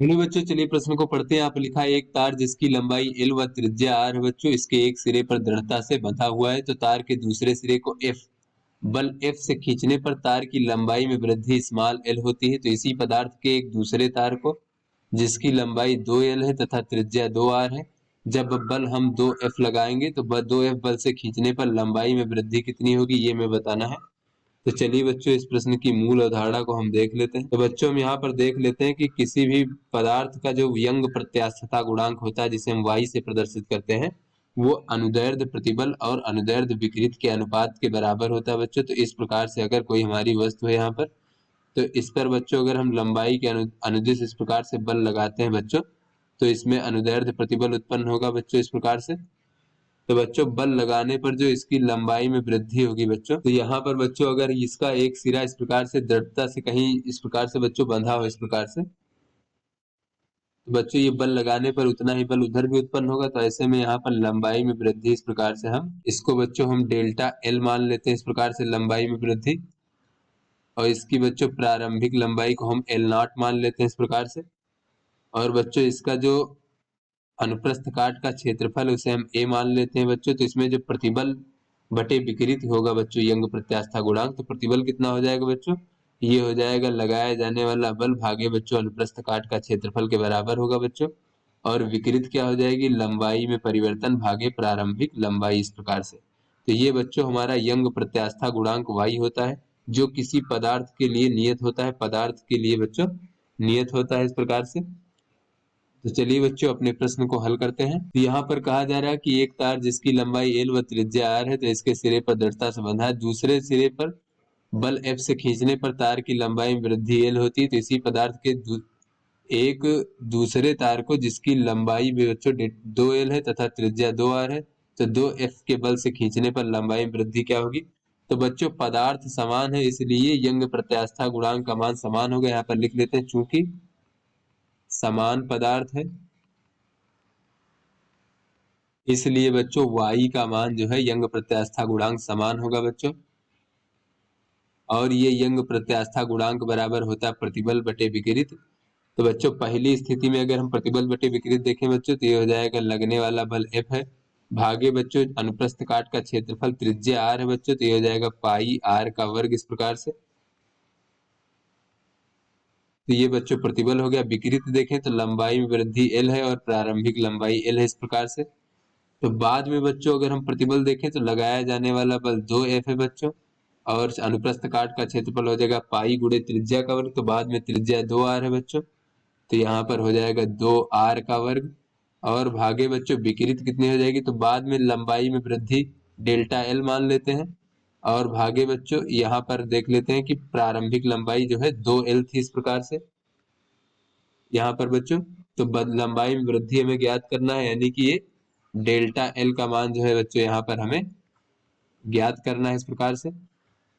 Hello बच्चों, चलिए प्रश्न को पढ़ते हैं। आप लिखा है एक तार जिसकी लंबाई L व त्रिज्या R है बच्चों, इसके एक सिरे पर दृढ़ता से बंधा हुआ है तो तार के दूसरे सिरे को F बल F से खींचने पर तार की लंबाई में वृद्धि स्मॉल l होती है। तो इसी पदार्थ के एक दूसरे तार को जिसकी लंबाई 2L है तथा त्रिज्या 2R है, जब बल हम 2F लगाएंगे तो 2F बल से खींचने पर लंबाई में वृद्धि कितनी होगी, ये हमें बताना है। तो चलिए बच्चों, इस प्रश्न की मूल अवधारणा को हम देख लेते हैं। तो बच्चों, हम यहाँ पर देख लेते हैं कि किसी भी पदार्थ का जो व्यंग प्रत्यास्थता गुणांक होता है, जिसे हम y से प्रदर्शित करते हैं, वो अनुदैर्ध्य प्रतिबल और अनुदैर्ध्य विकृत के अनुपात के बराबर होता है बच्चों। तो इस प्रकार से अगर कोई हमारी वस्तु है यहाँ पर, तो इस पर बच्चों अगर हम लंबाई के अनुदिश इस प्रकार से बल लगाते हैं बच्चों, तो इसमें अनुदैर्ध्य प्रतिबल उत्पन्न होगा बच्चों इस प्रकार से। तो बच्चों, बल लगाने पर जो इसकी लंबाई में वृद्धि होगी बच्चों, तो यहाँ पर बच्चों अगर इसका एक सिरा इस प्रकार से दृढ़ता से कहीं इस प्रकार से बच्चों बंधा हो इस प्रकार से, तो बच्चों ये बल लगाने पर उतना ही बल उधर भी उत्पन्न होगा। तो ऐसे में यहाँ पर लंबाई में वृद्धि इस प्रकार से हम इसको बच्चों हम डेल्टा एल मान लेते हैं इस प्रकार से, लंबाई में वृद्धि। और इसकी बच्चों प्रारंभिक लंबाई को हम एल नॉट मान लेते हैं इस प्रकार से। और बच्चों इसका जो अनुप्रस्थ काट का क्षेत्रफल उसे हम ए मान लेते हैं बच्चों। तो इसमें जो प्रतिबल बटे विकृत होगा बच्चों यंग प्रत्यास्था गुणांक, तो प्रतिबल कितना हो जाएगा बच्चों, ये हो जाएगा लगाया जाने वाला बल भागे बच्चों अनुप्रस्थ काट का क्षेत्रफल के बराबर होगा बच्चों। और विकृत क्या हो जाएगी, लंबाई में परिवर्तन भागे प्रारंभिक लंबाई इस प्रकार से। तो ये बच्चों हमारा यंग प्रत्यास्था गुणांक y होता है, जो किसी पदार्थ के लिए नियत होता है, पदार्थ के लिए बच्चों नियत होता है इस प्रकार से। तो चलिए बच्चों अपने प्रश्न को हल करते हैं। तो यहाँ पर कहा जा रहा है कि एक तार जिसकी लंबाई L व त्रिज्या R है, तो इसके सिरे पर दृढ़ता से बंधा है, दूसरे सिरे पर बल F से खींचने पर तार की लंबाई में वृद्धि L होती है। तो इसी पदार्थ के एक दूसरे तार को जिसकी लंबाई भी बच्चों 2L है तथा त्रिज्या 2R है, तो 2F के बल से खींचने पर लंबाई में वृद्धि क्या होगी। तो बच्चों पदार्थ समान है, इसलिए यंग प्रत्यास्था गुणांक का मान समान होगा। यहाँ पर लिख लेते हैं, चूंकि समान पदार्थ है इसलिए बच्चों y का मान जो है यंग प्रत्यास्था गुणांक समान होगा बच्चों। और ये यंग प्रत्यास्था गुणांक बराबर होता है प्रतिबल बटे विकृत। तो बच्चों पहली स्थिति में अगर हम प्रतिबल बटे विकृत देखें बच्चों, तो ये हो जाएगा लगने वाला बल F है भागे बच्चों अनुप्रस्थ काट का क्षेत्रफल त्रिज्या R है बच्चों, तो ये हो जाएगा पाई R का वर्ग इस प्रकार से। तो ये बच्चों प्रतिबल हो गया। विकृत देखें तो लंबाई में वृद्धि L है और प्रारंभिक लंबाई L है इस प्रकार से। तो बाद में बच्चों अगर हम प्रतिबल देखें तो लगाया जाने वाला बल 2F है बच्चों, और अनुप्रस्थ काट का क्षेत्रफल हो जाएगा पाई गुणे त्रिज्या का वर्ग, तो बाद में त्रिज्या 2R है बच्चों, तो यहाँ पर हो जाएगा 2R का वर्ग। और भागे बच्चों विकृत कितनी हो जाएगी, तो बाद में लंबाई में वृद्धि डेल्टा एल मान लेते हैं। और भागे बच्चों यहाँ पर देख लेते हैं कि प्रारंभिक लंबाई जो है 2L थी इस प्रकार से यहाँ पर बच्चों। तो लंबाई में वृद्धि हमें ज्ञात करना है, यानी कि ये डेल्टा एल का मान जो है बच्चों यहाँ पर हमें ज्ञात करना है इस प्रकार से।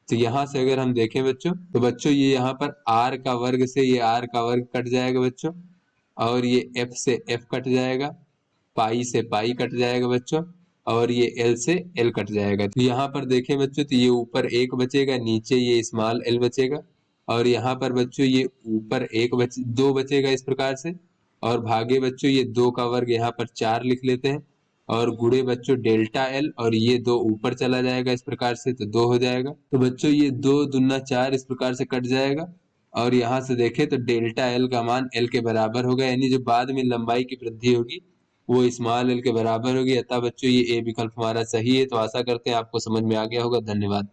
तो यहाँ से अगर हम देखें बच्चों, तो बच्चों ये यहाँ पर r का वर्ग से ये r का वर्ग कट जाएगा बच्चों, और ये f से f कट जाएगा, पाई से पाई कट जाएगा बच्चों, और ये l से l कट जाएगा। तो यहाँ पर देखें बच्चों, तो ये ऊपर 1 बचेगा, नीचे ये स्मॉल l बचेगा, और यहाँ पर बच्चों ये ऊपर 2 बचेगा इस प्रकार से। और भागे बच्चों ये 2 का वर्ग यहाँ पर 4 लिख लेते हैं, और गुणे बच्चों डेल्टा एल, और ये 2 ऊपर चला जाएगा इस प्रकार से, तो 2 हो जाएगा। तो बच्चों ये 2 दूना 4 इस प्रकार से कट जाएगा, और यहाँ से देखें तो डेल्टा एल का मान एल के बराबर होगा, यानी जो बाद में लंबाई की वृद्धि होगी वो स्मॉल एल के बराबर होगी। अतः बच्चों ये ए विकल्प हमारा सही है। तो आशा करते हैं आपको समझ में आ गया होगा। धन्यवाद।